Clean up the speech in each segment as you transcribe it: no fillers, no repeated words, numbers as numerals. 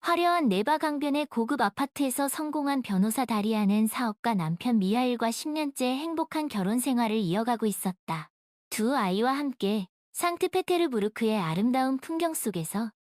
화려한 네바 강변의 고급 아파트에서 성공한 변호사 다리아는 사업가 남편 미하일과 10년째 행복한 결혼 생활을 이어가고 있었다. 두 아이와 함께 상트페테르부르크의 아름다운 풍경 속에서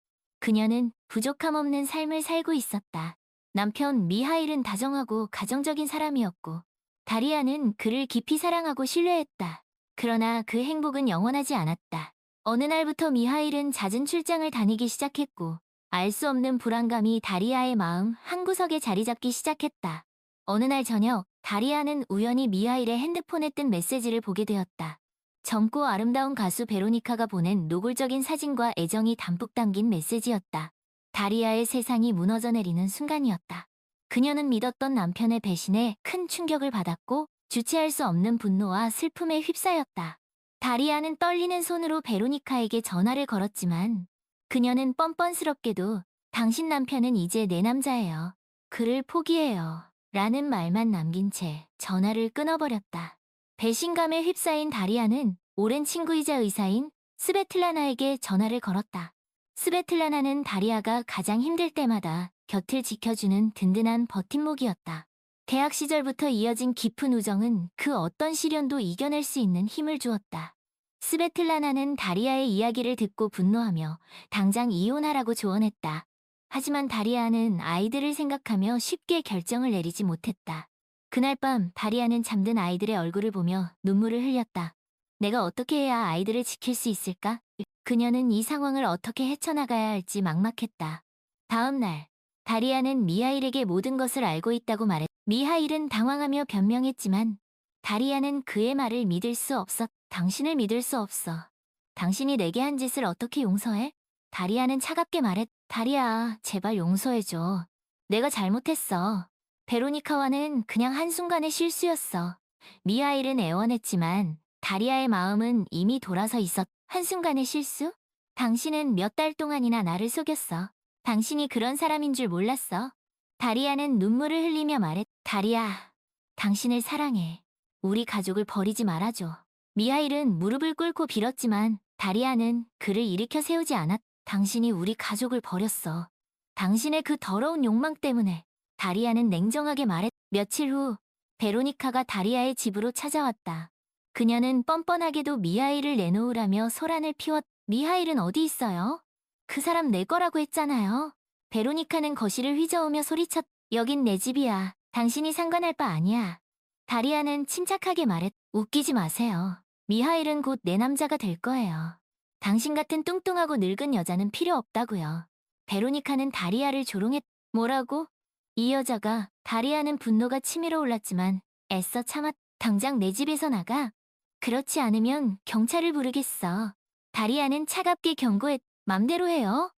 그녀는 부족함 없는 삶을 살고 있었다. 남편 미하일은 다정하고 가정적인 사람이었고 다리아는 그를 깊이 사랑하고 신뢰했다. 그러나 그 행복은 영원하지 않았다. 어느 날부터 미하일은 잦은 출장을 다니기 시작했고 알 수 없는 불안감이 다리아의 마음 한구석에 자리 잡기 시작했다. 어느 날 저녁, 다리아는 우연히 미하일의 핸드폰에 뜬 메시지를 보게 되었다. 젊고 아름다운 가수 베로니카가 보낸 노골적인 사진과 애정이 담뿍 담긴 메시지였다. 다리아의 세상이 무너져 내리는 순간이었다. 그녀는 믿었던 남편의 배신에 큰 충격을 받았고 주체할 수 없는 분노와 슬픔에 휩싸였다. 다리아는 떨리는 손으로 베로니카에게 전화를 걸었지만 그녀는 뻔뻔스럽게도 당신 남편은 이제 내 남자예요. 그를 포기해요. 라는 말만 남긴 채 전화를 끊어버렸다. 배신감에 휩싸인 다리아는 오랜 친구이자 의사인 스베틀라나에게 전화를 걸었다. 스베틀라나는 다리아가 가장 힘들 때마다 곁을 지켜주는 든든한 버팀목이었다. 대학 시절부터 이어진 깊은 우정은 그 어떤 시련도 이겨낼 수 있는 힘을 주었다. 스베틀라나는 다리아의 이야기를 듣고 분노하며 당장 이혼하라고 조언했다. 하지만 다리아는 아이들을 생각하며 쉽게 결정을 내리지 못했다. 그날 밤 다리아는 잠든 아이들의 얼굴을 보며 눈물을 흘렸다. 내가 어떻게 해야 아이들을 지킬 수 있을까? 그녀는 이 상황을 어떻게 헤쳐나가야 할지 막막했다. 다음 날, 다리아는 미하일에게 모든 것을 알고 있다고 말했다. 미하일은 당황하며 변명했지만 다리아는 그의 말을 믿을 수 없었다. 당신을 믿을 수 없어. 당신이 내게 한 짓을 어떻게 용서해? 다리아는 차갑게 말했다. 다리아, 제발 용서해줘. 내가 잘못했어. 베로니카와는 그냥 한순간의 실수였어. 미하일은 애원했지만 다리아의 마음은 이미 돌아서 있었다. 한순간의 실수? 당신은 몇 달 동안이나 나를 속였어. 당신이 그런 사람인 줄 몰랐어. 다리아는 눈물을 흘리며 말했다. 다리아, 당신을 사랑해. 우리 가족을 버리지 말아줘. 미하일은 무릎을 꿇고 빌었지만 다리아는 그를 일으켜 세우지 않았다. 당신이 우리 가족을 버렸어. 당신의 그 더러운 욕망 때문에. 다리아는 냉정하게 말했다. 며칠 후 베로니카가 다리아의 집으로 찾아왔다. 그녀는 뻔뻔하게도 미하일을 내놓으라며 소란을 피웠다. 미하일은 어디 있어요? 그 사람 내 거라고 했잖아요. 베로니카는 거실을 휘저으며 소리쳤다. 여긴 내 집이야. 당신이 상관할 바 아니야. 다리아는 침착하게 말했다. 웃기지 마세요. 미하일은 곧 내 남자가 될 거예요. 당신 같은 뚱뚱하고 늙은 여자는 필요 없다고요. 베로니카는 다리아를 조롱했다. 뭐라고? 이 여자가. 다리아는 분노가 치밀어 올랐지만 애써 참았다. 당장 내 집에서 나가. 그렇지 않으면 경찰을 부르겠어. 다리아는 차갑게 경고했다. 맘대로 해요.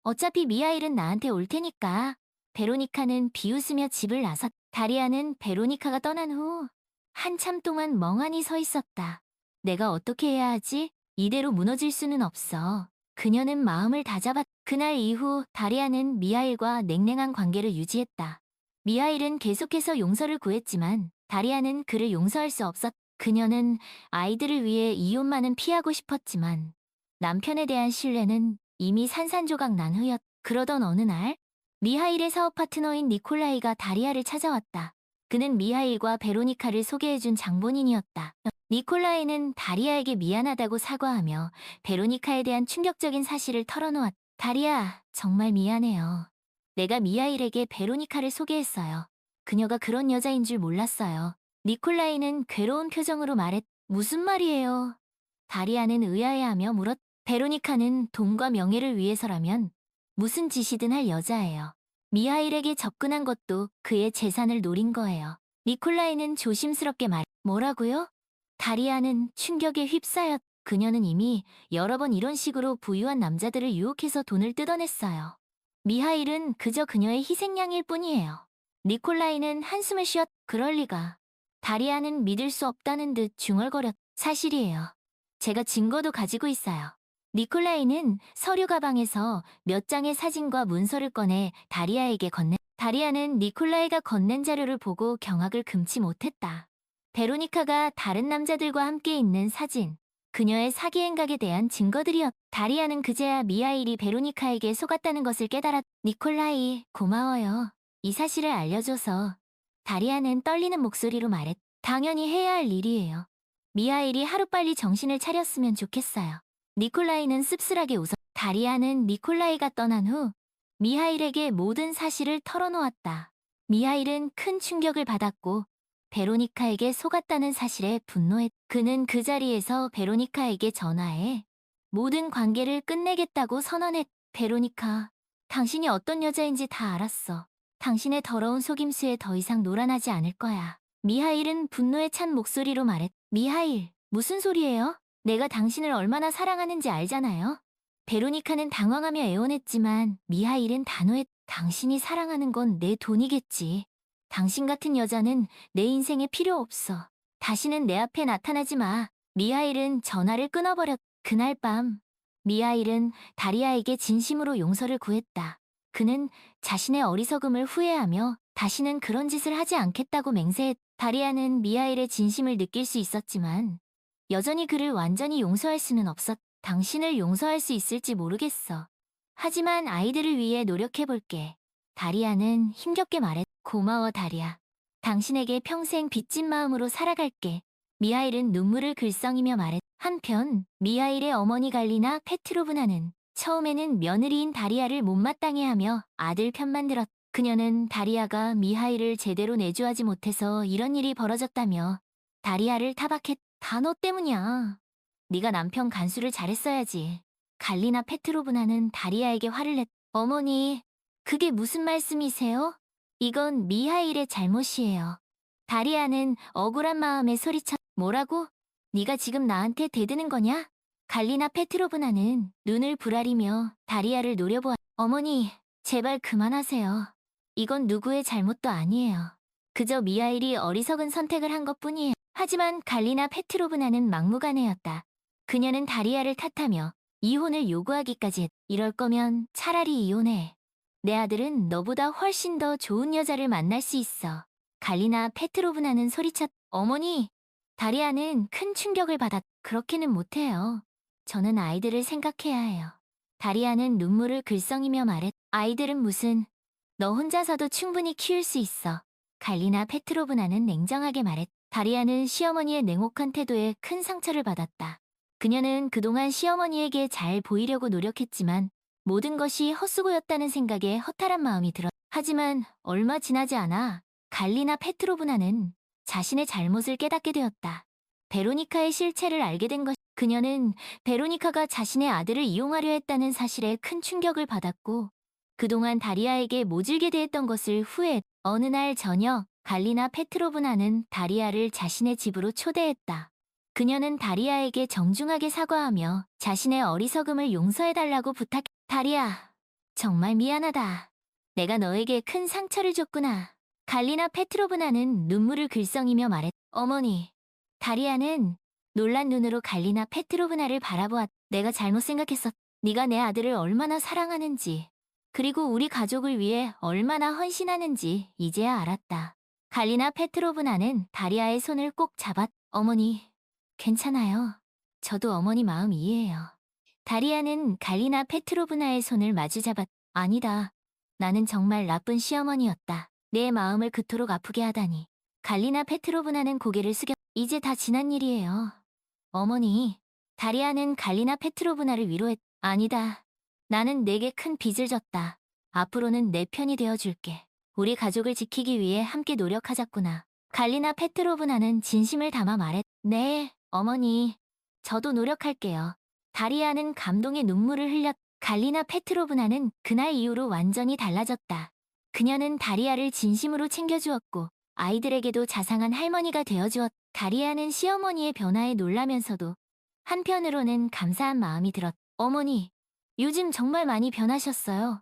어차피 미하일은 나한테 올 테니까. 베로니카는 비웃으며 집을 나섰다. 다리아는 베로니카가 떠난 후 한참 동안 멍하니 서 있었다. 내가 어떻게 해야 하지? 이대로 무너질 수는 없어. 그녀는 마음을 다잡았다. 그날 이후 다리아는 미하일과 냉랭한 관계를 유지했다. 미하일은 계속해서 용서를 구했지만 다리아는 그를 용서할 수 없었다. 그녀는 아이들을 위해 이혼만은 피하고 싶었지만 남편에 대한 신뢰는 이미 산산조각 난 후였다. 그러던 어느 날 미하일의 사업 파트너인 니콜라이가 다리아를 찾아왔다. 그는 미하일과 베로니카를 소개해준 장본인이었다. 니콜라이는 다리아에게 미안하다고 사과하며 베로니카에 대한 충격적인 사실을 털어놓았다. 다리아, 정말 미안해요. 내가 미하일에게 베로니카를 소개했어요. 그녀가 그런 여자인 줄 몰랐어요. 니콜라이는 괴로운 표정으로 말했다. 무슨 말이에요? 다리아는 의아해하며 물었다. 베로니카는 돈과 명예를 위해서라면 무슨 짓이든 할 여자예요. 미하일에게 접근한 것도 그의 재산을 노린 거예요. 니콜라이는 조심스럽게 뭐라고요? 다리아는 충격에 휩싸였. 그녀는 이미 여러 번 이런 식으로 부유한 남자들을 유혹해서 돈을 뜯어냈어요. 미하일은 그저 그녀의 희생양일 뿐이에요. 니콜라이는 한숨을 쉬었. 그럴 리가. 다리아는 믿을 수 없다는 듯 중얼거렸. 사실이에요. 제가 증거도 가지고 있어요. 니콜라이는 서류 가방에서 몇 장의 사진과 문서를 꺼내 다리아에게 건네. 다리아는 니콜라이가 건넨 자료를 보고 경악을 금치 못했다. 베로니카가 다른 남자들과 함께 있는 사진, 그녀의 사기 행각에 대한 증거들이었. 다리아는 그제야 미하일이 베로니카에게 속았다는 것을 깨달았. 니콜라이, 고마워요. 이 사실을 알려줘서. 다리아는 떨리는 목소리로 말했. 당연히 해야 할 일이에요. 미하일이 하루빨리 정신을 차렸으면 좋겠어요. 니콜라이는 씁쓸하게 웃어. 다리아는 니콜라이가 떠난 후 미하일에게 모든 사실을 털어놓았다. 미하일은 큰 충격을 받았고 베로니카에게 속았다는 사실에 분노했. 그는 그 자리에서 베로니카에게 전화해 모든 관계를 끝내겠다고 선언했. 베로니카, 당신이 어떤 여자인지 다 알았어. 당신의 더러운 속임수에 더 이상 놀아나지 않을 거야. 미하일은 분노에 찬 목소리로 말했. 미하일, 무슨 소리예요? 내가 당신을 얼마나 사랑하는지 알잖아요. 베로니카는 당황하며 애원했지만 미하일은 단호했. 당신이 사랑하는 건 내 돈이겠지. 당신 같은 여자는 내 인생에 필요 없어. 다시는 내 앞에 나타나지 마. 미하일은 전화를 끊어버렸. 그날 밤, 미하일은 다리아에게 진심으로 용서를 구했다. 그는 자신의 어리석음을 후회하며 다시는 그런 짓을 하지 않겠다고 맹세했. 다리아는 미하일의 진심을 느낄 수 있었지만 여전히 그를 완전히 용서할 수는 없었. 당신을 용서할 수 있을지 모르겠어. 하지만 아이들을 위해 노력해볼게. 다리아는 힘겹게 말했. 고마워, 다리아. 당신에게 평생 빚진 마음으로 살아갈게. 미하일은 눈물을 글썽이며 말했. 한편 미하일의 어머니 갈리나 페트로브나는 처음에는 며느리인 다리아를 못마땅해 하며 아들 편만 들었. 그녀는 다리아가 미하일을 제대로 내조하지 못해서 이런 일이 벌어졌다며 다리아를 타박했. 다 너 때문이야. 네가 남편 간수를 잘했어야지. 갈리나 페트로브나는 다리아에게 화를 냈. 어머니, 그게 무슨 말씀이세요? 이건 미하일의 잘못이에요. 다리아는 억울한 마음에 소리쳤. 뭐라고? 네가 지금 나한테 대드는 거냐? 갈리나 페트로브나는 눈을 부라리며 다리아를 노려보아. 어머니, 제발 그만하세요. 이건 누구의 잘못도 아니에요. 그저 미하일이 어리석은 선택을 한 것뿐이에요. 하지만 갈리나 페트로브나는 막무가내였다. 그녀는 다리아를 탓하며 이혼을 요구하기까지 했. 이럴 거면 차라리 이혼해. 내 아들은 너보다 훨씬 더 좋은 여자를 만날 수 있어. 갈리나 페트로브나는 소리쳤. 어머니, 다리아는 큰 충격을 받았. 그렇게는 못해요. 저는 아이들을 생각해야 해요. 다리아는 눈물을 글썽이며 말했. 아이들은 무슨, 너 혼자서도 충분히 키울 수 있어. 갈리나 페트로브나는 냉정하게 말했. 다리아는 시어머니의 냉혹한 태도에 큰 상처를 받았다. 그녀는 그동안 시어머니에게 잘 보이려고 노력했지만 모든 것이 헛수고였다는 생각에 허탈한 마음이 들었. 하지만 얼마 지나지 않아 갈리나 페트로브나는 자신의 잘못을 깨닫게 되었다. 베로니카의 실체를 알게 된 것. 그녀는 베로니카가 자신의 아들을 이용하려 했다는 사실에 큰 충격을 받았고 그동안 다리아에게 모질게 대했던 것을 후회했. 어느 날 저녁 갈리나 페트로브나는 다리아를 자신의 집으로 초대했다. 그녀는 다리아에게 정중하게 사과하며 자신의 어리석음을 용서해달라고 부탁. 다리아, 정말 미안하다. 내가 너에게 큰 상처를 줬구나. 갈리나 페트로브나는 눈물을 글썽이며 말했. 어머니, 다리아는 놀란 눈으로 갈리나 페트로브나를 바라보았. 내가 잘못 생각했었. 네가 내 아들을 얼마나 사랑하는지, 그리고 우리 가족을 위해 얼마나 헌신하는지 이제야 알았다. 갈리나 페트로브나는 다리아의 손을 꼭 잡았. 어머니, 괜찮아요. 저도 어머니 마음 이해해요. 다리아는 갈리나 페트로브나의 손을 마주잡았. 아니다. 나는 정말 나쁜 시어머니였다. 내 마음을 그토록 아프게 하다니. 갈리나 페트로브나는 고개를 숙였. 이제 다 지난 일이에요. 어머니, 다리아는 갈리나 페트로브나를 위로했. 아니다. 나는 내게 큰 빚을 졌다. 앞으로는 내 편이 되어줄게. 우리 가족을 지키기 위해 함께 노력하자꾸나. 갈리나 페트로브나는 진심을 담아 말했. 네, 어머니. 저도 노력할게요. 다리아는 감동의 눈물을 흘렸. 갈리나 페트로브나는 그날 이후로 완전히 달라졌다. 그녀는 다리아를 진심으로 챙겨주었고 아이들에게도 자상한 할머니가 되어주었. 다리아는 시어머니의 변화에 놀라면서도 한편으로는 감사한 마음이 들었. 어머니, 요즘 정말 많이 변하셨어요.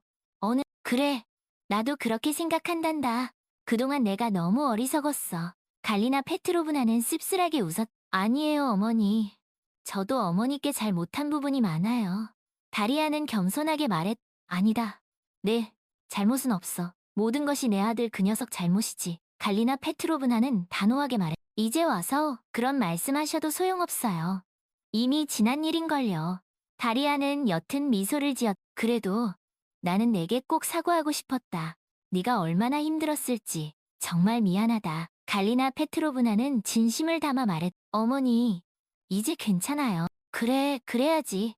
그래, 나도 그렇게 생각한단다. 그동안 내가 너무 어리석었어. 갈리나 페트로브나는 씁쓸하게 웃었. 아니에요, 어머니. 저도 어머니께 잘 못한 부분이 많아요. 다리아는 겸손하게 말했. 아니다. 네, 잘못은 없어. 모든 것이 내 아들 그 녀석 잘못이지. 갈리나 페트로브나는 단호하게 말했. 이제 와서 그런 말씀하셔도 소용없어요. 이미 지난 일인걸요. 다리아는 옅은 미소를 지었. 그래도 나는 내게 꼭 사과하고 싶었다. 네가 얼마나 힘들었을지 정말 미안하다. 갈리나 페트로브나는 진심을 담아 말했. 어머니, 이제 괜찮아요. 그래, 그래야지.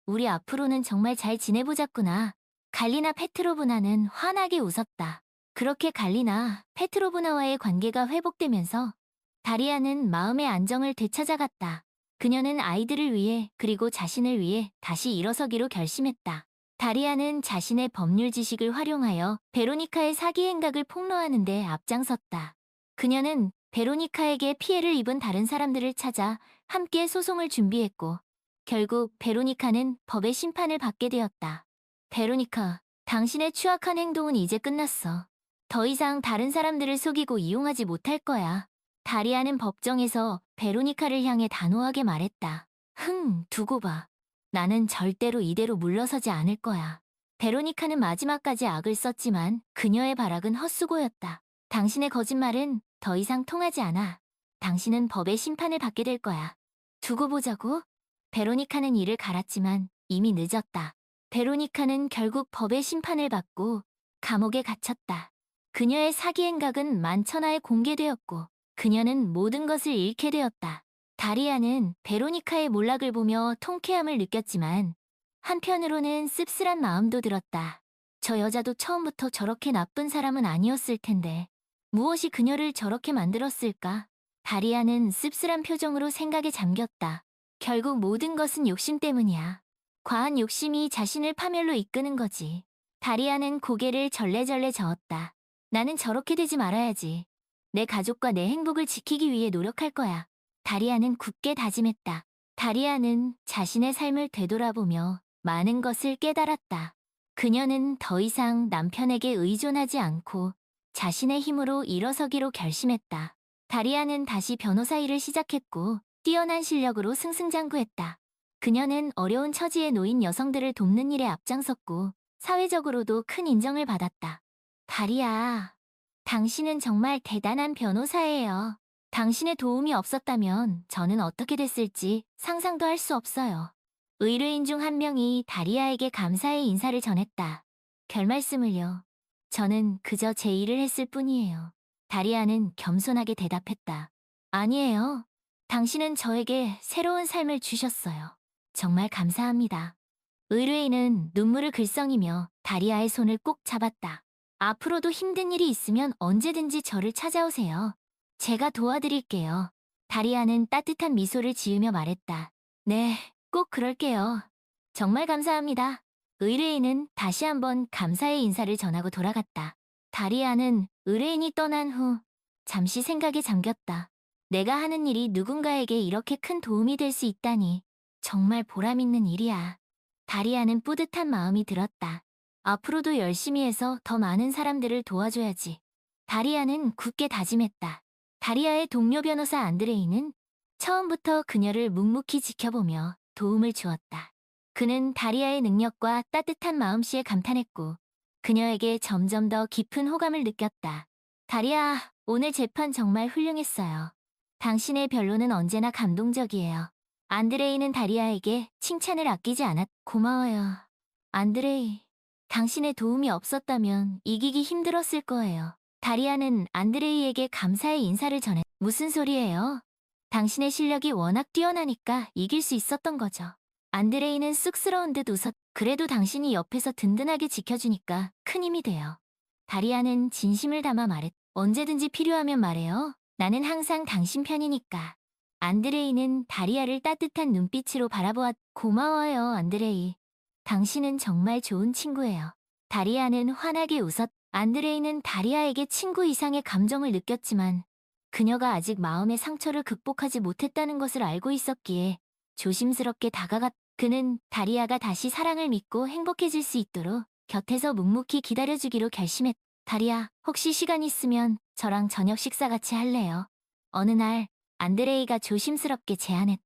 우리 앞으로는 정말 잘 지내보자꾸나. 갈리나 페트로브나는 환하게 웃었다. 그렇게 갈리나 페트로브나와의 관계가 회복되면서 다리아는 마음의 안정을 되찾아갔다. 그녀는 아이들을 위해 그리고 자신을 위해 다시 일어서기로 결심했다. 다리아는 자신의 법률 지식을 활용하여 베로니카의 사기 행각을 폭로하는 데 앞장섰다. 그녀는 베로니카에게 피해를 입은 다른 사람들을 찾아 함께 소송을 준비했고, 결국 베로니카는 법의 심판을 받게 되었다. 베로니카, 당신의 추악한 행동은 이제 끝났어. 더 이상 다른 사람들을 속이고 이용하지 못할 거야. 다리아는 법정에서 베로니카를 향해 단호하게 말했다. 두고 봐. 나는 절대로 이대로 물러서지 않을 거야. 베로니카는 마지막까지 악을 썼지만 그녀의 발악은 헛수고였다. 당신의 거짓말은 더 이상 통하지 않아. 당신은 법의 심판을 받게 될 거야. 두고 보자고? 베로니카는 이를 갈았지만 이미 늦었다. 베로니카는 결국 법의 심판을 받고 감옥에 갇혔다. 그녀의 사기 행각은 만천하에 공개되었고 그녀는 모든 것을 잃게 되었다. 다리아는 베로니카의 몰락을 보며 통쾌함을 느꼈지만 한편으로는 씁쓸한 마음도 들었다. 저 여자도 처음부터 저렇게 나쁜 사람은 아니었을 텐데 무엇이 그녀를 저렇게 만들었을까? 다리아는 씁쓸한 표정으로 생각에 잠겼다. 결국 모든 것은 욕심 때문이야. 과한 욕심이 자신을 파멸로 이끄는 거지. 다리아는 고개를 절레절레 저었다. 나는 저렇게 되지 말아야지. 내 가족과 내 행복을 지키기 위해 노력할 거야. 다리아는 굳게 다짐했다. 다리아는 자신의 삶을 되돌아보며 많은 것을 깨달았다. 그녀는 더 이상 남편에게 의존하지 않고 자신의 힘으로 일어서기로 결심했다. 다리아는 다시 변호사 일을 시작했고 뛰어난 실력으로 승승장구했다. 그녀는 어려운 처지에 놓인 여성들을 돕는 일에 앞장섰고 사회적으로도 큰 인정을 받았다. 다리아, 당신은 정말 대단한 변호사예요. 당신의 도움이 없었다면 저는 어떻게 됐을지 상상도 할 수 없어요. 의뢰인 중 한 명이 다리아에게 감사의 인사를 전했다. 별말씀을요. 저는 그저 제 일을 했을 뿐이에요. 다리아는 겸손하게 대답했다. 아니에요. 당신은 저에게 새로운 삶을 주셨어요. 정말 감사합니다. 의뢰인은 눈물을 글썽이며 다리아의 손을 꼭 잡았다. 앞으로도 힘든 일이 있으면 언제든지 저를 찾아오세요. 제가 도와드릴게요. 다리아는 따뜻한 미소를 지으며 말했다. 네, 꼭 그럴게요. 정말 감사합니다. 의뢰인은 다시 한번 감사의 인사를 전하고 돌아갔다. 다리아는 의뢰인이 떠난 후 잠시 생각에 잠겼다. 내가 하는 일이 누군가에게 이렇게 큰 도움이 될 수 있다니 정말 보람있는 일이야. 다리아는 뿌듯한 마음이 들었다. 앞으로도 열심히 해서 더 많은 사람들을 도와줘야지. 다리아는 굳게 다짐했다. 다리아의 동료 변호사 안드레이는 처음부터 그녀를 묵묵히 지켜보며 도움을 주었다. 그는 다리아의 능력과 따뜻한 마음씨에 감탄했고 그녀에게 점점 더 깊은 호감을 느꼈다. 다리아, 오늘 재판 정말 훌륭했어요. 당신의 변론은 언제나 감동적이에요. 안드레이는 다리아에게 칭찬을 아끼지 않았. 고마워요. 안드레이, 당신의 도움이 없었다면 이기기 힘들었을 거예요. 다리아는 안드레이에게 감사의 인사를 전해. 무슨 소리예요? 당신의 실력이 워낙 뛰어나니까 이길 수 있었던 거죠. 안드레이는 쑥스러운 듯 웃었. 그래도 당신이 옆에서 든든하게 지켜주니까 큰 힘이 돼요. 다리아는 진심을 담아 말했. 언제든지 필요하면 말해요. 나는 항상 당신 편이니까. 안드레이는 다리아를 따뜻한 눈빛으로 바라보았. 고마워요, 안드레이. 당신은 정말 좋은 친구예요. 다리아는 환하게 웃었. 안드레이는 다리아에게 친구 이상의 감정을 느꼈지만 그녀가 아직 마음의 상처를 극복하지 못했다는 것을 알고 있었기에 조심스럽게 다가갔. 그는 다리아가 다시 사랑을 믿고 행복해질 수 있도록 곁에서 묵묵히 기다려주기로 결심했. 다리아, 혹시 시간 있으면 저랑 저녁 식사 같이 할래요? 어느 날 안드레이가 조심스럽게 제안했.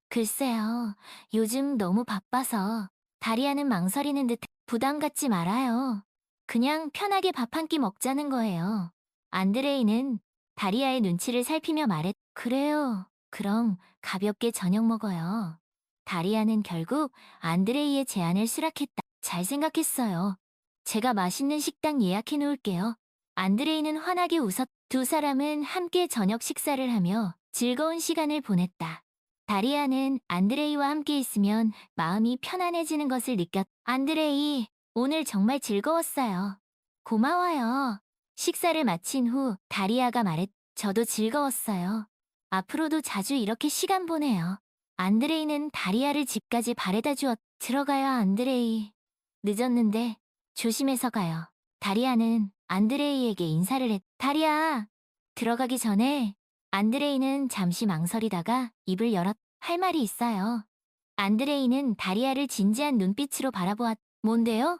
글쎄요. 요즘 너무 바빠서. 다리아는 망설이는 듯. 부담 갖지 말아요. 그냥 편하게 밥 한 끼 먹자는 거예요. 안드레이는 다리아의 눈치를 살피며 말했. 그래요. 그럼 가볍게 저녁 먹어요. 다리아는 결국 안드레이의 제안을 수락했다. 잘 생각했어요. 제가 맛있는 식당 예약해 놓을게요. 안드레이는 환하게 웃었. 두 사람은 함께 저녁 식사를 하며 즐거운 시간을 보냈다. 다리아는 안드레이와 함께 있으면 마음이 편안해지는 것을 느꼈. 안드레이, 오늘 정말 즐거웠어요. 고마워요. 식사를 마친 후 다리아가 말했. 저도 즐거웠어요. 앞으로도 자주 이렇게 시간 보내요. 안드레이는 다리아를 집까지 바래다 주었. 들어가요, 안드레이. 늦었는데 조심해서 가요. 다리아는 안드레이에게 인사를 했. 다리아, 들어가기 전에 안드레이는 잠시 망설이다가 입을 열었. 할 말이 있어요. 안드레이는 다리아를 진지한 눈빛으로 바라보았. 뭔데요?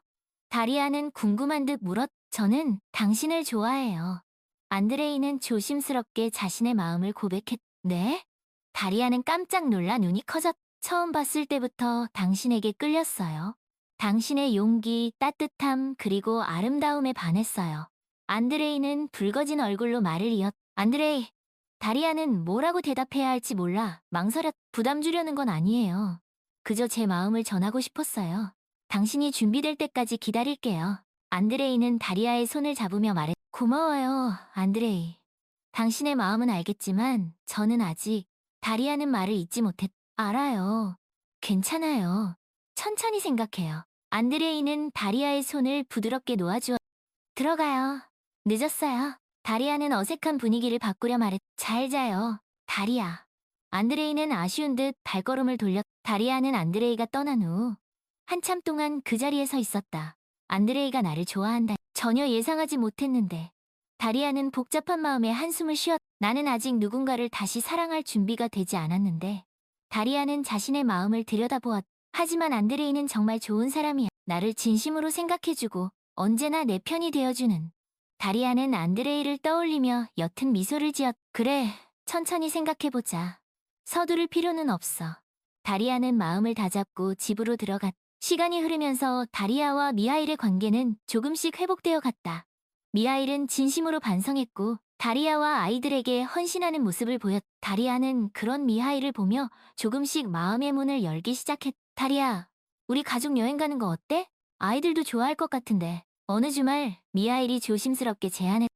다리아는 궁금한 듯 물었. 저는 당신을 좋아해요. 안드레이는 조심스럽게 자신의 마음을 고백했. 네? 다리아는 깜짝 놀라 눈이 커졌. 처음 봤을 때부터 당신에게 끌렸어요. 당신의 용기, 따뜻함, 그리고 아름다움에 반했어요. 안드레이는 붉어진 얼굴로 말을 이었. 안드레이, 다리아는 뭐라고 대답해야 할지 몰라 망설였. 부담 주려는 건 아니에요. 그저 제 마음을 전하고 싶었어요. 당신이 준비될 때까지 기다릴게요. 안드레이는 다리아의 손을 잡으며 말했. 고마워요, 안드레이. 당신의 마음은 알겠지만 저는 아직 다리아는 말을 잊지 못했. 알아요. 괜찮아요. 천천히 생각해요. 안드레이는 다리아의 손을 부드럽게 놓아주어. 들어가요. 늦었어요. 다리아는 어색한 분위기를 바꾸려 말했. 잘 자요, 다리아. 안드레이는 아쉬운 듯 발걸음을 돌렸. 다리아는 안드레이가 떠난 후 한참 동안 그 자리에 서 있었다. 안드레이가 나를 좋아한다. 전혀 예상하지 못했는데. 다리아는 복잡한 마음에 한숨을 쉬었. 나는 아직 누군가를 다시 사랑할 준비가 되지 않았는데. 다리아는 자신의 마음을 들여다보았. 하지만 안드레이는 정말 좋은 사람이야. 나를 진심으로 생각해주고 언제나 내 편이 되어주는. 다리아는 안드레이를 떠올리며 옅은 미소를 지었. 그래, 천천히 생각해보자. 서두를 필요는 없어. 다리아는 마음을 다잡고 집으로 들어갔. 시간이 흐르면서 다리아와 미하일의 관계는 조금씩 회복되어 갔다. 미하일은 진심으로 반성했고 다리아와 아이들에게 헌신하는 모습을 보였. 다리아는 그런 미하일을 보며 조금씩 마음의 문을 열기 시작했. 다리아, 우리 가족 여행 가는 거 어때? 아이들도 좋아할 것 같은데. 어느 주말 미하일이 조심스럽게 제안했.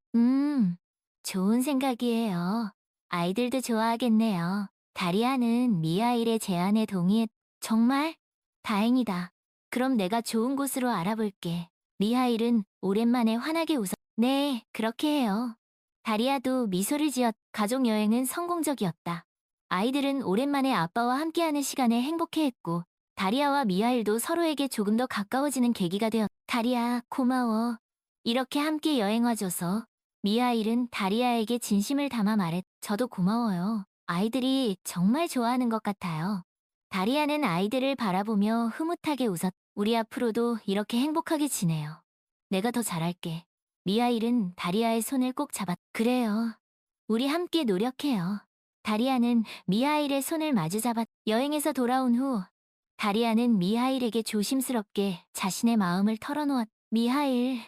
좋은 생각이에요. 아이들도 좋아하겠네요. 다리아는 미하일의 제안에 동의했. 정말? 다행이다. 그럼 내가 좋은 곳으로 알아볼게. 미하일은 오랜만에 환하게 웃었. 네, 그렇게 해요. 다리아도 미소를 지었. 가족 여행은 성공적이었다. 아이들은 오랜만에 아빠와 함께하는 시간에 행복해했고 다리아와 미하일도 서로에게 조금 더 가까워지는 계기가 되었. 다리아, 고마워. 이렇게 함께 여행 와줘서. 미하일은 다리아에게 진심을 담아 말했. 저도 고마워요. 아이들이 정말 좋아하는 것 같아요. 다리아는 아이들을 바라보며 흐뭇하게 웃었. 우리 앞으로도 이렇게 행복하게 지내요. 내가 더 잘할게. 미하일은 다리아의 손을 꼭 잡았. 그래요. 우리 함께 노력해요. 다리아는 미하일의 손을 마주 잡았. 여행에서 돌아온 후 다리아는 미하일에게 조심스럽게 자신의 마음을 털어놓았. 미하일,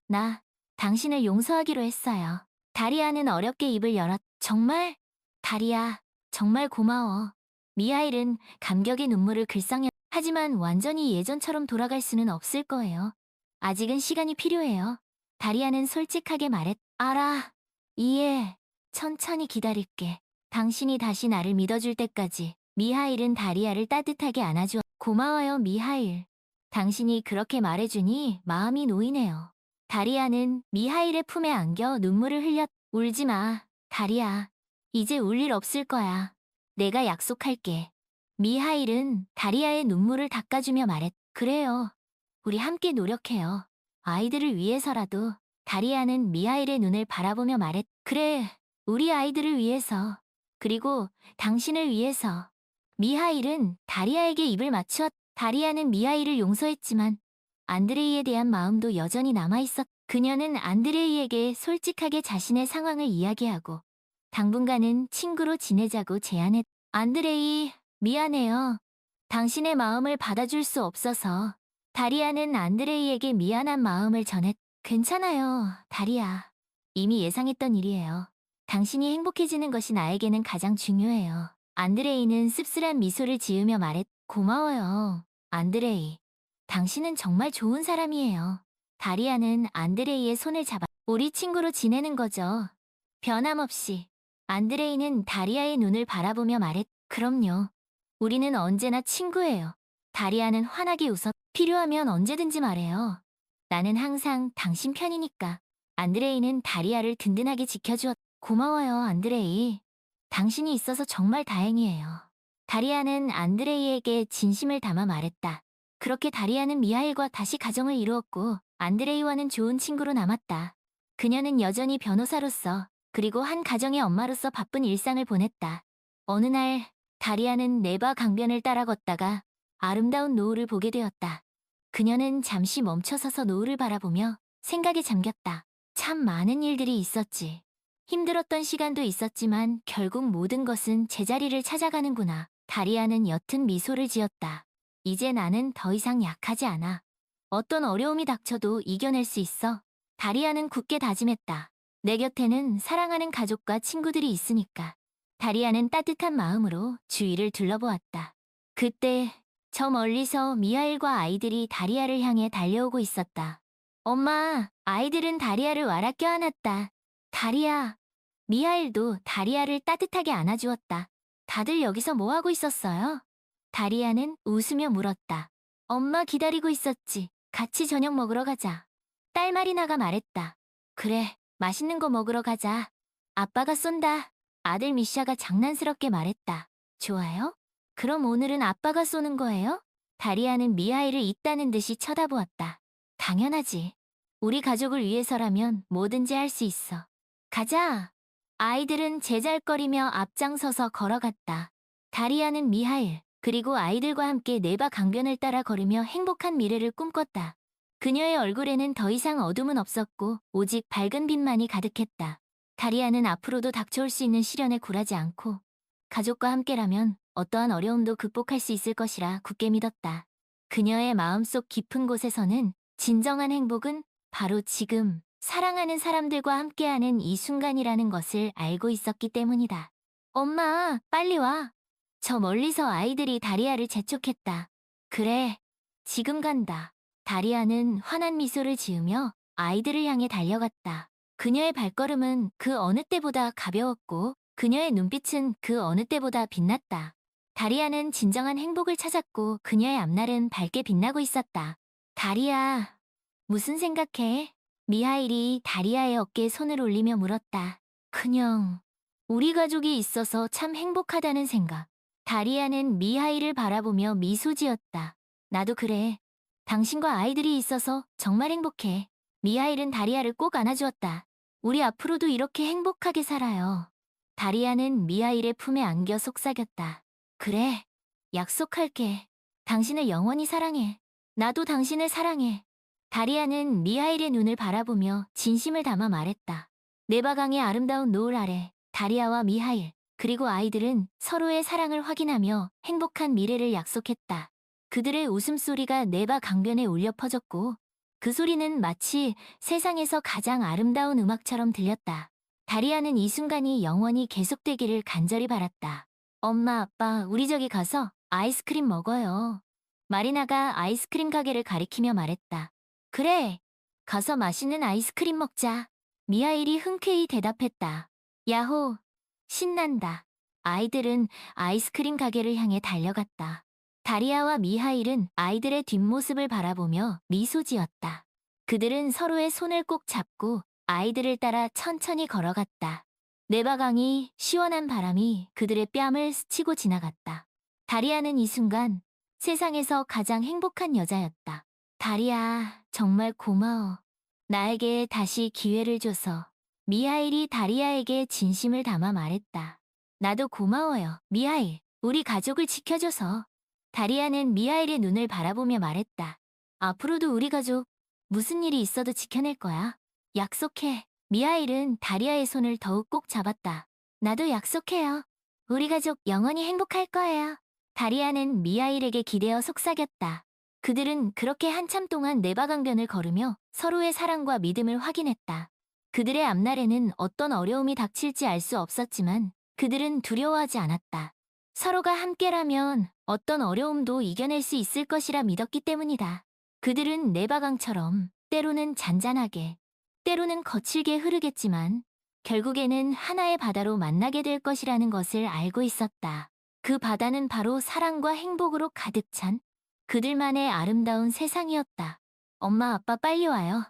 나 당신을 용서하기로 했어요. 다리아는 어렵게 입을 열었. 정말? 다리아, 정말 고마워. 미하일은 감격의 눈물을 글썽였. 하지만 완전히 예전처럼 돌아갈 수는 없을 거예요. 아직은 시간이 필요해요. 다리아는 솔직하게 말했. 알아. 이해. 천천히 기다릴게. 당신이 다시 나를 믿어줄 때까지. 미하일은 다리아를 따뜻하게 안아주었. 고마워요, 미하일. 당신이 그렇게 말해주니 마음이 놓이네요. 다리아는 미하일의 품에 안겨 눈물을 흘렸. 울지 마, 다리아. 이제 울 일 없을 거야. 내가 약속할게. 미하일은 다리아의 눈물을 닦아주며 말했. 그래요. 우리 함께 노력해요. 아이들을 위해서라도. 다리아는 미하일의 눈을 바라보며 말했. 그래, 우리 아이들을 위해서. 그리고 당신을 위해서. 미하일은 다리아에게 입을 맞추었. 다리아는 미하일을 용서했지만 안드레이에 대한 마음도 여전히 남아있었. 그녀는 안드레이에게 솔직하게 자신의 상황을 이야기하고 당분간은 친구로 지내자고 제안했. 안드레이, 미안해요. 당신의 마음을 받아줄 수 없어서. 다리아는 안드레이에게 미안한 마음을 전했. 괜찮아요, 다리아. 이미 예상했던 일이에요. 당신이 행복해지는 것이 나에게는 가장 중요해요. 안드레이는 씁쓸한 미소를 지으며 말했. 고마워요, 안드레이. 당신은 정말 좋은 사람이에요. 다리아는 안드레이의 손을 잡아 우리 친구로 지내는 거죠. 변함없이. 안드레이는 다리아의 눈을 바라보며 말했. 그럼요. 우리는 언제나 친구예요. 다리아는 환하게 웃었. 필요하면 언제든지 말해요. 나는 항상 당신 편이니까. 안드레이는 다리아를 든든하게 지켜주었. 고마워요, 안드레이. 당신이 있어서 정말 다행이에요. 다리아는 안드레이에게 진심을 담아 말했다. 그렇게 다리아는 미하일과 다시 가정을 이루었고 안드레이와는 좋은 친구로 남았다. 그녀는 여전히 변호사로서 그리고 한 가정의 엄마로서 바쁜 일상을 보냈다. 어느 날 다리아는 네바 강변을 따라 걷다가 아름다운 노을을 보게 되었다. 그녀는 잠시 멈춰서서 노을을 바라보며 생각에 잠겼다. 참 많은 일들이 있었지. 힘들었던 시간도 있었지만 결국 모든 것은 제자리를 찾아가는구나. 다리아는 옅은 미소를 지었다. 이제 나는 더 이상 약하지 않아. 어떤 어려움이 닥쳐도 이겨낼 수 있어. 다리아는 굳게 다짐했다. 내 곁에는 사랑하는 가족과 친구들이 있으니까. 다리아는 따뜻한 마음으로 주위를 둘러보았다. 그때 저 멀리서 미하일과 아이들이 다리아를 향해 달려오고 있었다. 엄마, 아이들은 다리아를 와라 껴안았다. 다리아. 미하일도 다리아를 따뜻하게 안아주었다. 다들 여기서 뭐 하고 있었어요? 다리아는 웃으며 물었다. 엄마 기다리고 있었지. 같이 저녁 먹으러 가자. 딸 마리나가 말했다. 그래, 맛있는 거 먹으러 가자. 아빠가 쏜다. 아들 미샤가 장난스럽게 말했다. 좋아요? 그럼 오늘은 아빠가 쏘는 거예요? 다리아는 미하일을 있다는 듯이 쳐다보았다. 당연하지. 우리 가족을 위해서라면 뭐든지 할 수 있어. 가자. 아이들은 제잘거리며 앞장서서 걸어갔다. 다리아는 미하일, 그리고 아이들과 함께 네바 강변을 따라 걸으며 행복한 미래를 꿈꿨다. 그녀의 얼굴에는 더 이상 어둠은 없었고 오직 밝은 빛만이 가득했다. 다리아는 앞으로도 닥쳐올 수 있는 시련에 굴하지 않고 가족과 함께라면 어떠한 어려움도 극복할 수 있을 것이라 굳게 믿었다. 그녀의 마음속 깊은 곳에서는 진정한 행복은 바로 지금 사랑하는 사람들과 함께하는 이 순간이라는 것을 알고 있었기 때문이다. 엄마, 빨리 와. 저 멀리서 아이들이 다리아를 재촉했다. 그래, 지금 간다. 다리아는 환한 미소를 지으며 아이들을 향해 달려갔다. 그녀의 발걸음은 그 어느 때보다 가벼웠고 그녀의 눈빛은 그 어느 때보다 빛났다. 다리아는 진정한 행복을 찾았고 그녀의 앞날은 밝게 빛나고 있었다. 다리아, 무슨 생각해? 미하일이 다리아의 어깨에 손을 올리며 물었다. 그냥 우리 가족이 있어서 참 행복하다는 생각. 다리아는 미하일을 바라보며 미소 지었다. 나도 그래. 당신과 아이들이 있어서 정말 행복해. 미하일은 다리아를 꼭 안아주었다. 우리 앞으로도 이렇게 행복하게 살아요. 다리아는 미하일의 품에 안겨 속삭였다. 그래, 약속할게. 당신을 영원히 사랑해. 나도 당신을 사랑해. 다리아는 미하일의 눈을 바라보며 진심을 담아 말했다. 네바강의 아름다운 노을 아래 다리아와 미하일, 그리고 아이들은 서로의 사랑을 확인하며 행복한 미래를 약속했다. 그들의 웃음소리가 네바 강변에 울려 퍼졌고 그 소리는 마치 세상에서 가장 아름다운 음악처럼 들렸다. 다리아는 이 순간이 영원히 계속되기를 간절히 바랐다. 엄마, 아빠, 우리 저기 가서 아이스크림 먹어요. 마리나가 아이스크림 가게를 가리키며 말했다. 그래, 가서 맛있는 아이스크림 먹자. 미하일이 흔쾌히 대답했다. 야호, 신난다. 아이들은 아이스크림 가게를 향해 달려갔다. 다리아와 미하일은 아이들의 뒷모습을 바라보며 미소 지었다. 그들은 서로의 손을 꼭 잡고 아이들을 따라 천천히 걸어갔다. 네바강이 시원한 바람이 그들의 뺨을 스치고 지나갔다. 다리아는 이 순간 세상에서 가장 행복한 여자였다. 다리아, 정말 고마워. 나에게 다시 기회를 줘서. 미하일이 다리아에게 진심을 담아 말했다. 나도 고마워요, 미하일. 우리 가족을 지켜줘서. 다리아는 미하일의 눈을 바라보며 말했다. 앞으로도 우리 가족, 무슨 일이 있어도 지켜낼 거야. 약속해. 미하일은 다리아의 손을 더욱 꼭 잡았다. 나도 약속해요. 우리 가족 영원히 행복할 거예요. 다리아는 미하일에게 기대어 속삭였다. 그들은 그렇게 한참 동안 네바강변을 걸으며 서로의 사랑과 믿음을 확인했다. 그들의 앞날에는 어떤 어려움이 닥칠지 알 수 없었지만 그들은 두려워하지 않았다. 서로가 함께라면 어떤 어려움도 이겨낼 수 있을 것이라 믿었기 때문이다. 그들은 네바강처럼 때로는 잔잔하게, 때로는 거칠게 흐르겠지만 결국에는 하나의 바다로 만나게 될 것이라는 것을 알고 있었다. 그 바다는 바로 사랑과 행복으로 가득 찬 그들만의 아름다운 세상이었다. 엄마, 아빠 빨리 와요.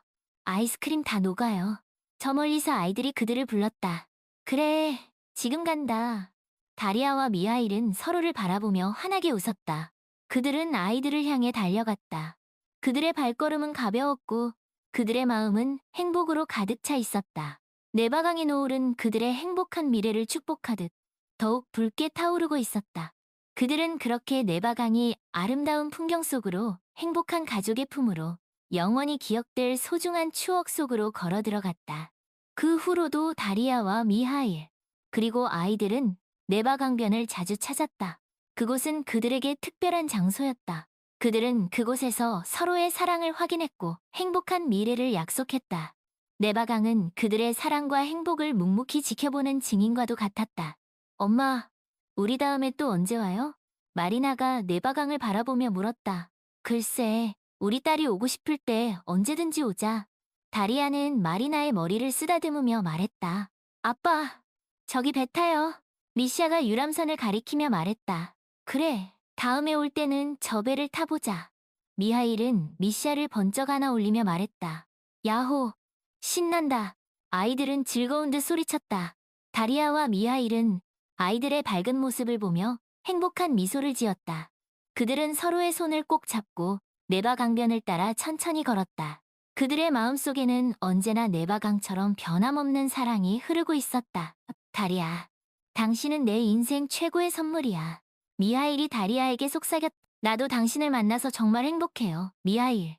아이스크림 다 녹아요. 저 멀리서 아이들이 그들을 불렀다. 그래, 지금 간다. 다리아와 미하일은 서로를 바라보며 환하게 웃었다. 그들은 아이들을 향해 달려갔다. 그들의 발걸음은 가벼웠고 그들의 마음은 행복으로 가득 차 있었다. 네바강의 노을은 그들의 행복한 미래를 축복하듯 더욱 붉게 타오르고 있었다. 그들은 그렇게 네바강이 아름다운 풍경 속으로 행복한 가족의 품으로 영원히 기억될 소중한 추억 속으로 걸어 들어갔다. 그 후로도 다리아와 미하일, 그리고 아이들은 네바강변을 자주 찾았다. 그곳은 그들에게 특별한 장소였다. 그들은 그곳에서 서로의 사랑을 확인했고 행복한 미래를 약속했다. 네바강은 그들의 사랑과 행복을 묵묵히 지켜보는 증인과도 같았다. 엄마, 우리 다음에 또 언제 와요? 마리나가 네바강을 바라보며 물었다. 글쎄, 우리 딸이 오고 싶을 때 언제든지 오자. 다리아는 마리나의 머리를 쓰다듬으며 말했다. 아빠, 저기 배 타요. 미샤가 유람선을 가리키며 말했다. 그래, 다음에 올 때는 저 배를 타보자. 미하일은 미샤를 번쩍 안아 올리며 말했다. 야호, 신난다. 아이들은 즐거운 듯 소리쳤다. 다리아와 미하일은 아이들의 밝은 모습을 보며 행복한 미소를 지었다. 그들은 서로의 손을 꼭 잡고 네바강변을 따라 천천히 걸었다. 그들의 마음속에는 언제나 네바강처럼 변함없는 사랑이 흐르고 있었다. 다리아, 당신은 내 인생 최고의 선물이야. 미하일이 다리아에게 속삭였다. 나도 당신을 만나서 정말 행복해요. 미하일.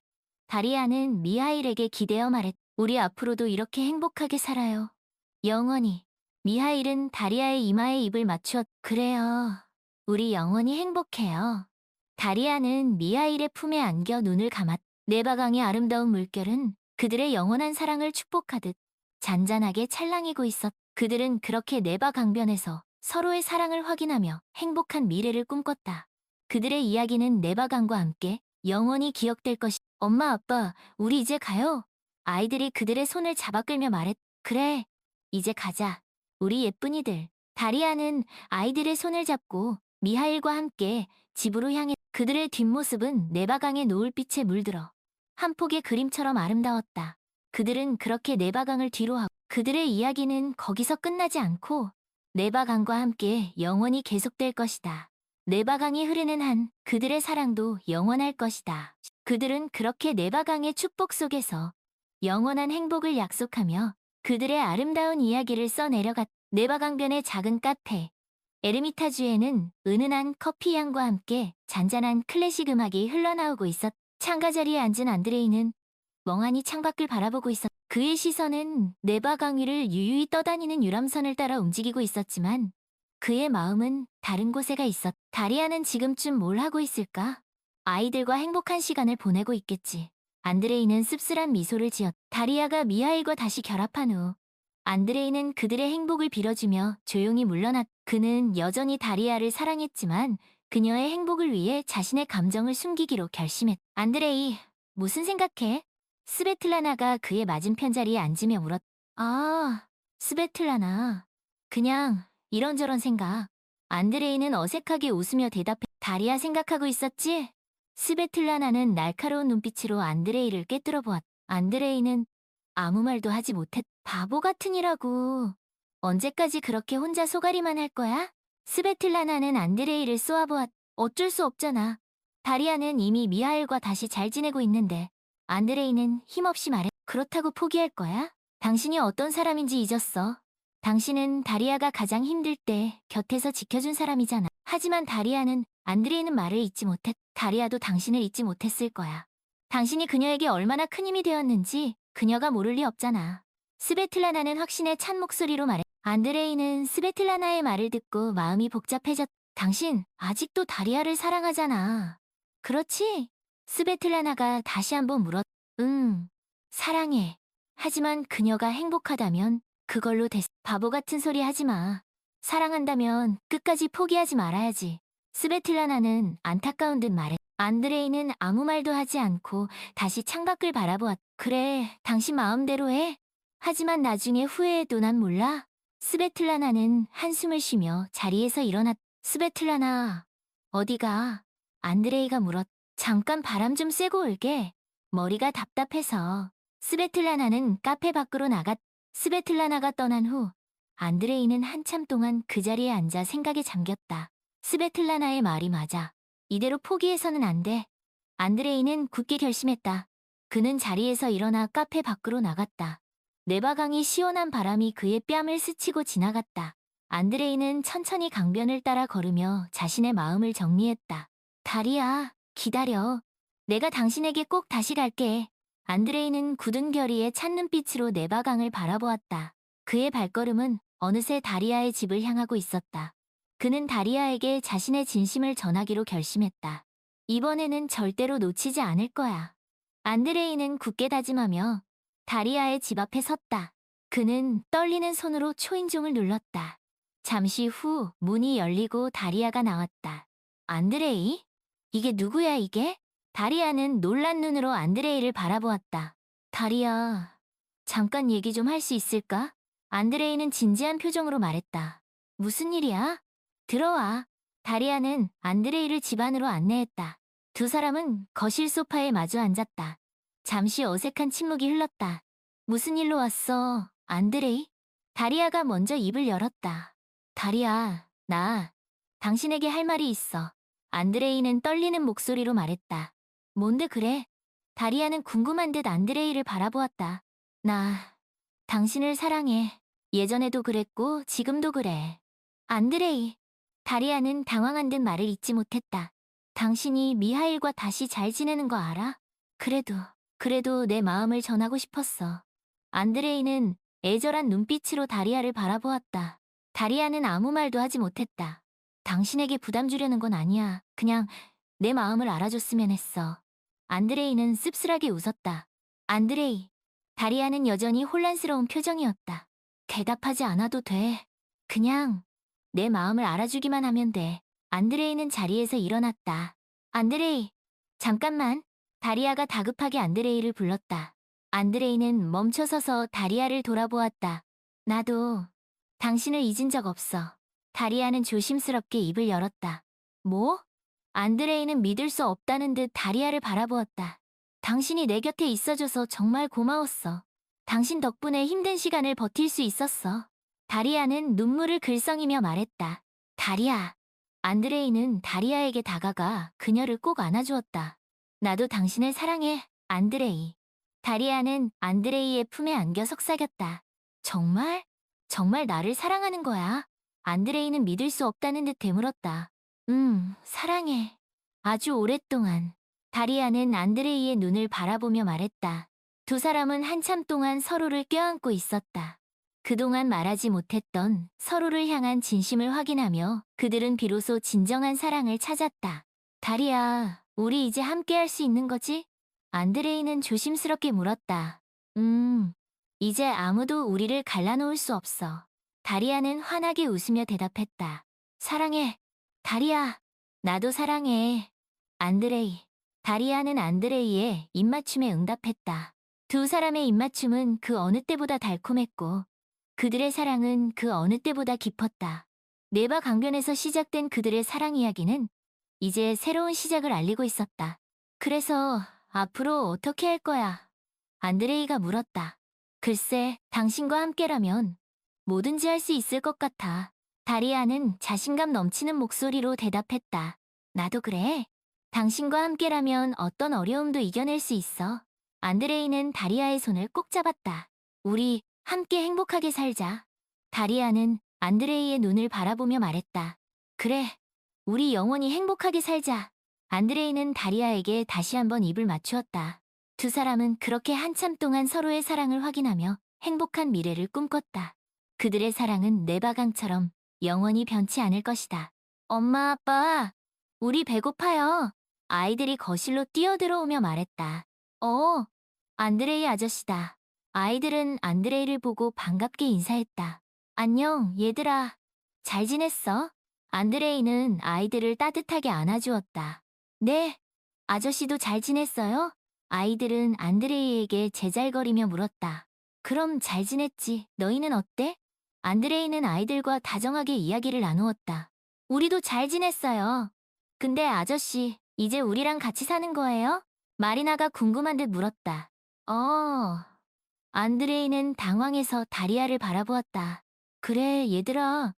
다리아는 미하일에게 기대어 말했다. 우리 앞으로도 이렇게 행복하게 살아요. 영원히. 미하일은 다리아의 이마에 입을 맞추었. 그래요. 우리 영원히 행복해요. 다리아는 미하일의 품에 안겨 눈을 감았다. 네바강의 아름다운 물결은 그들의 영원한 사랑을 축복하듯 잔잔하게 찰랑이고 있었다. 그들은 그렇게 네바강변에서 서로의 사랑을 확인하며 행복한 미래를 꿈꿨다. 그들의 이야기는 네바강과 함께 영원히 기억될 것이. 엄마, 아빠, 우리 이제 가요. 아이들이 그들의 손을 잡아 끌며 말했. 그래, 이제 가자. 우리 예쁜이들. 다리아는 아이들의 손을 잡고 미하일과 함께 집으로 향해. 그들의 뒷모습은 네바강의 노을빛에 물들어 한 폭의 그림처럼 아름다웠다. 그들은 그렇게 네바강을 뒤로 하고 그들의 이야기는 거기서 끝나지 않고 네바강과 함께 영원히 계속될 것이다. 네바강이 흐르는 한 그들의 사랑도 영원할 것이다. 그들은 그렇게 네바강의 축복 속에서 영원한 행복을 약속하며 그들의 아름다운 이야기를 써내려갔다. 네바강변의 작은 카페 에르미타주에는 은은한 커피 향과 함께 잔잔한 클래식 음악이 흘러나오고 있었다. 창가 자리에 앉은 안드레이는 멍하니 창밖을 바라보고 있었다. 그의 시선은 네바강 위를 유유히 떠다니는 유람선을 따라 움직이고 있었지만 그의 마음은 다른 곳에 가 있었다. 다리아는 지금쯤 뭘 하고 있을까? 아이들과 행복한 시간을 보내고 있겠지. 안드레이는 씁쓸한 미소를 지었다. 다리아가 미하일과 다시 결합한 후 안드레이는 그들의 행복을 빌어주며 조용히 물러났다. 그는 여전히 다리아를 사랑했지만 그녀의 행복을 위해 자신의 감정을 숨기기로 결심했다. 안드레이, 무슨 생각해? 스베틀라나가 그의 맞은편 자리에 앉으며 물었다. 아, 스베틀라나. 그냥 이런저런 생각. 안드레이는 어색하게 웃으며 대답해. 다리아 생각하고 있었지? 스베틀라나는 날카로운 눈빛으로 안드레이를 꿰뚫어 보았다. 안드레이는 아무 말도 하지 못했다. 바보 같으니라고. 언제까지 그렇게 혼자 소가리만 할 거야? 스베틀라나는 안드레이를 쏘아보았다. 어쩔 수 없잖아. 다리아는 이미 미하엘과 다시 잘 지내고 있는데. 안드레이는 힘없이 말해. 그렇다고 포기할 거야? 당신이 어떤 사람인지 잊었어. 당신은 다리아가 가장 힘들 때 곁에서 지켜준 사람이잖아. 하지만 다리아는 안드레이는 말을 잊지 못했. 다리아도 당신을 잊지 못했을 거야. 당신이 그녀에게 얼마나 큰 힘이 되었는지 그녀가 모를 리 없잖아. 스베틀라나는 확신에 찬 목소리로 말해. 안드레이는 스베틀라나의 말을 듣고 마음이 복잡해졌. 당신 아직도 다리아를 사랑하잖아. 그렇지? 스베틀라나가 다시 한번 물었. 사랑해. 하지만 그녀가 행복하다면 그걸로 됐. 바보 같은 소리 하지 마. 사랑한다면 끝까지 포기하지 말아야지. 스베틀라나는 안타까운 듯 말했다. 안드레이는 아무 말도 하지 않고 다시 창밖을 바라보았다. 그래, 당신 마음대로 해. 하지만 나중에 후회해도 난 몰라. 스베틀라나는 한숨을 쉬며 자리에서 일어났다. 스베틀라나, 어디가? 안드레이가 물었다. 잠깐 바람 좀 쐬고 올게. 머리가 답답해서. 스베틀라나는 카페 밖으로 나갔다. 스베틀라나가 떠난 후 안드레이는 한참 동안 그 자리에 앉아 생각에 잠겼다. 스베틀라나의 말이 맞아. 이대로 포기해서는 안 돼. 안드레이는 굳게 결심했다. 그는 자리에서 일어나 카페 밖으로 나갔다. 네바강이 시원한 바람이 그의 뺨을 스치고 지나갔다. 안드레이는 천천히 강변을 따라 걸으며 자신의 마음을 정리했다. 다리야, 기다려. 내가 당신에게 꼭 다시 갈게. 안드레이는 굳은 결의에 찬 눈빛으로 네바강을 바라보았다. 그의 발걸음은 어느새 다리아의 집을 향하고 있었다. 그는 다리아에게 자신의 진심을 전하기로 결심했다. 이번에는 절대로 놓치지 않을 거야. 안드레이는 굳게 다짐하며 다리아의 집 앞에 섰다. 그는 떨리는 손으로 초인종을 눌렀다. 잠시 후 문이 열리고 다리아가 나왔다. 안드레이? 이게 누구야 이게? 다리아는 놀란 눈으로 안드레이를 바라보았다. 다리아, 잠깐 얘기 좀 할 수 있을까? 안드레이는 진지한 표정으로 말했다. 무슨 일이야? 들어와. 다리아는 안드레이를 집 안으로 안내했다. 두 사람은 거실 소파에 마주 앉았다. 잠시 어색한 침묵이 흘렀다. 무슨 일로 왔어, 안드레이? 다리아가 먼저 입을 열었다. 다리아, 나 당신에게 할 말이 있어. 안드레이는 떨리는 목소리로 말했다. 뭔데 그래? 다리아는 궁금한 듯 안드레이를 바라보았다. 나 당신을 사랑해. 예전에도 그랬고 지금도 그래. 안드레이. 다리아는 당황한 듯 말을 잇지 못했다. 당신이 미하일과 다시 잘 지내는 거 알아? 그래도 내 마음을 전하고 싶었어. 안드레이는 애절한 눈빛으로 다리아를 바라보았다. 다리아는 아무 말도 하지 못했다. 당신에게 부담 주려는 건 아니야. 그냥 내 마음을 알아줬으면 했어. 안드레이는 씁쓸하게 웃었다. 안드레이. 다리아는 여전히 혼란스러운 표정이었다. 대답하지 않아도 돼. 그냥 내 마음을 알아주기만 하면 돼. 안드레이는 자리에서 일어났다. 안드레이, 잠깐만. 다리아가 다급하게 안드레이를 불렀다. 안드레이는 멈춰서서 다리아를 돌아보았다. 나도 당신을 잊은 적 없어. 다리아는 조심스럽게 입을 열었다. 뭐? 안드레이는 믿을 수 없다는 듯 다리아를 바라보았다. 당신이 내 곁에 있어줘서 정말 고마웠어. 당신 덕분에 힘든 시간을 버틸 수 있었어. 다리아는 눈물을 글썽이며 말했다. 다리아. 안드레이는 다리아에게 다가가 그녀를 꼭 안아주었다. 나도 당신을 사랑해, 안드레이. 다리아는 안드레이의 품에 안겨 속삭였다. 정말? 정말 나를 사랑하는 거야? 안드레이는 믿을 수 없다는 듯 되물었다. 사랑해. 아주 오랫동안. 다리아는 안드레이의 눈을 바라보며 말했다. 두 사람은 한참 동안 서로를 껴안고 있었다. 그동안 말하지 못했던 서로를 향한 진심을 확인하며 그들은 비로소 진정한 사랑을 찾았다. 다리아, 우리 이제 함께할 수 있는 거지? 안드레이는 조심스럽게 물었다. 이제 아무도 우리를 갈라놓을 수 없어. 다리아는 환하게 웃으며 대답했다. 사랑해. 다리아, 나도 사랑해. 안드레이. 다리아는 안드레이의 입맞춤에 응답했다. 두 사람의 입맞춤은 그 어느 때보다 달콤했고 그들의 사랑은 그 어느 때보다 깊었다. 네바 강변에서 시작된 그들의 사랑 이야기는 이제 새로운 시작을 알리고 있었다. 그래서 앞으로 어떻게 할 거야? 안드레이가 물었다. 글쎄, 당신과 함께라면 뭐든지 할 수 있을 것 같아. 다리아는 자신감 넘치는 목소리로 대답했다. 나도 그래. 당신과 함께라면 어떤 어려움도 이겨낼 수 있어. 안드레이는 다리아의 손을 꼭 잡았다. 우리 함께 행복하게 살자. 다리아는 안드레이의 눈을 바라보며 말했다. 그래, 우리 영원히 행복하게 살자. 안드레이는 다리아에게 다시 한번 입을 맞추었다. 두 사람은 그렇게 한참 동안 서로의 사랑을 확인하며 행복한 미래를 꿈꿨다. 그들의 사랑은 네바강처럼 영원히 변치 않을 것이다. 엄마, 아빠, 우리 배고파요. 아이들이 거실로 뛰어들어오며 말했다. 안드레이 아저씨다. 아이들은 안드레이를 보고 반갑게 인사했다. 안녕, 얘들아. 잘 지냈어? 안드레이는 아이들을 따뜻하게 안아주었다. 네, 아저씨도 잘 지냈어요? 아이들은 안드레이에게 제잘거리며 물었다. 그럼 잘 지냈지. 너희는 어때? 안드레이는 아이들과 다정하게 이야기를 나누었다. 우리도 잘 지냈어요. 근데 아저씨, 이제 우리랑 같이 사는 거예요? 마리나가 궁금한 듯 물었다. 안드레이는 당황해서 다리아를 바라보았다. 그래, 얘들아.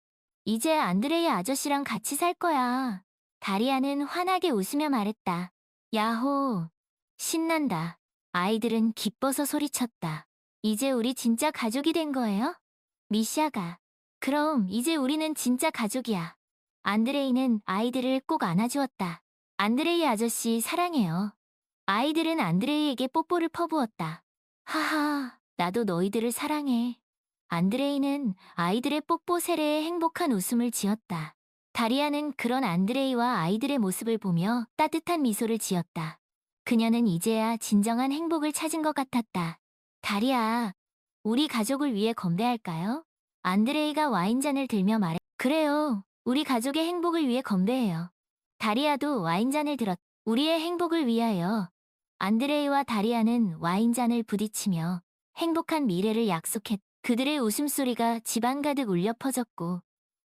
이제 안드레이 아저씨랑 같이 살 거야. 다리아는 환하게 웃으며 말했다. 야호. 신난다. 아이들은 기뻐서 소리쳤다. 이제 우리 진짜 가족이 된 거예요? 미샤가. 그럼 이제 우리는 진짜 가족이야. 안드레이는 아이들을 꼭 안아주었다. 안드레이 아저씨 사랑해요. 아이들은 안드레이에게 뽀뽀를 퍼부었다. 하하, 나도 너희들을 사랑해. 안드레이는 아이들의 뽀뽀 세례에 행복한 웃음을 지었다. 다리아는 그런 안드레이와 아이들의 모습을 보며 따뜻한 미소를 지었다. 그녀는 이제야 진정한 행복을 찾은 것 같았다. 다리아, 우리 가족을 위해 건배할까요? 안드레이가 와인잔을 들며 말해. 그래요. 우리 가족의 행복을 위해 건배해요. 다리아도 와인잔을 들었. 우리의 행복을 위하여. 안드레이와 다리아는 와인잔을 부딪히며 행복한 미래를 약속했. 그들의 웃음소리가 집안 가득 울려 퍼졌고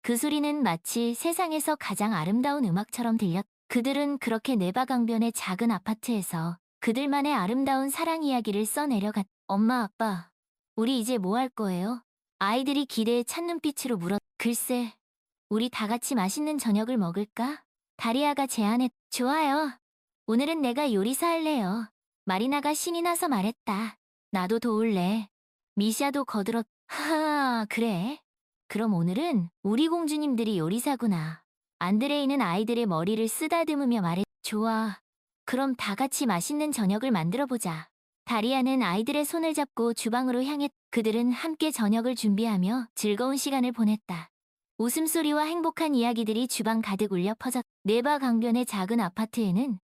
그 소리는 마치 세상에서 가장 아름다운 음악처럼 들렸. 그들은 그렇게 네바강변의 작은 아파트에서 그들만의 아름다운 사랑 이야기를 써내려갔. 엄마, 아빠, 우리 이제 뭐 할 거예요? 아이들이 기대에 찬 눈빛으로 물었. 글쎄, 우리 다 같이 맛있는 저녁을 먹을까? 다리아가 제안했. 좋아요. 오늘은 내가 요리사 할래요. 마리나가 신이 나서 말했다. 나도 도울래. 미샤도 거들었. 하하, 그래. 그럼 오늘은 우리 공주님들이 요리사구나. 안드레이는 아이들의 머리를 쓰다듬으며 말했. 좋아. 그럼 다 같이 맛있는 저녁을 만들어보자. 다리아는 아이들의 손을 잡고 주방으로 향했. 그들은 함께 저녁을 준비하며 즐거운 시간을 보냈다. 웃음소리와 행복한 이야기들이 주방 가득 울려 퍼졌. 네바 강변의 작은 아파트에는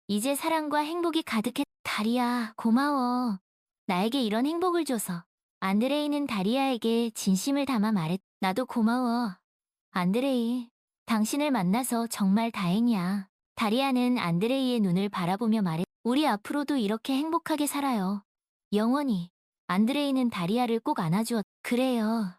이제 사랑과 행복이 가득했. 다리아, 고마워. 나에게 이런 행복을 줘서. 안드레이는 다리아에게 진심을 담아 말했. 나도 고마워. 안드레이, 당신을 만나서 정말 다행이야. 다리아는 안드레이의 눈을 바라보며 말했. 우리 앞으로도 이렇게 행복하게 살아요. 영원히. 안드레이는 다리아를 꼭 안아주었. 그래요.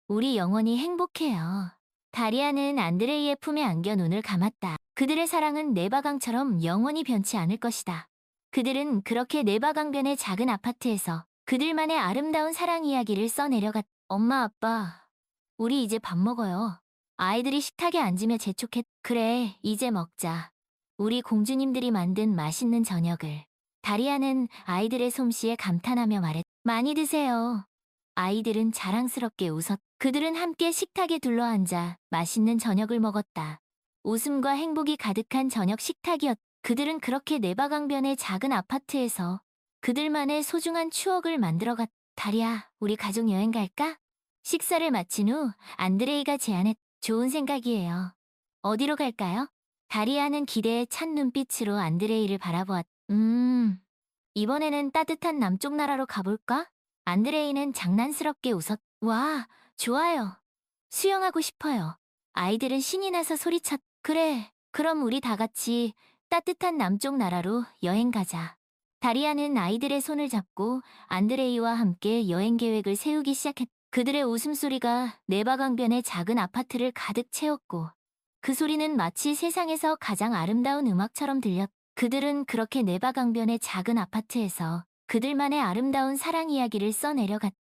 우리 영원히 행복해요. 다리아는 안드레이의 품에 안겨 눈을 감았다. 그들의 사랑은 네바강처럼 영원히 변치 않을 것이다. 그들은 그렇게 네바강변의 작은 아파트에서 그들만의 아름다운 사랑 이야기를 써내려갔. 엄마, 아빠, 우리 이제 밥 먹어요. 아이들이 식탁에 앉으며 재촉했. 그래, 이제 먹자. 우리 공주님들이 만든 맛있는 저녁을. 다리아는 아이들의 솜씨에 감탄하며 말했. 많이 드세요. 아이들은 자랑스럽게 웃었. 그들은 함께 식탁에 둘러앉아 맛있는 저녁을 먹었다. 웃음과 행복이 가득한 저녁 식탁이었. 그들은 그렇게 네바강변의 작은 아파트에서 그들만의 소중한 추억을 만들어갔. 다리아, 우리 가족 여행 갈까? 식사를 마친 후 안드레이가 제안했. 좋은 생각이에요. 어디로 갈까요? 다리아는 기대에 찬 눈빛으로 안드레이를 바라보았. 이번에는 따뜻한 남쪽 나라로 가볼까? 안드레이는 장난스럽게 웃었. 와, 좋아요. 수영하고 싶어요. 아이들은 신이 나서 소리쳤. 그래, 그럼 우리 다 같이 따뜻한 남쪽 나라로 여행 가자. 다리아는 아이들의 손을 잡고 안드레이와 함께 여행 계획을 세우기 시작했. 그들의 웃음소리가 네바강변의 작은 아파트를 가득 채웠고 그 소리는 마치 세상에서 가장 아름다운 음악처럼 들렸. 그들은 그렇게 네바강변의 작은 아파트에서 그들만의 아름다운 사랑 이야기를 써내려갔.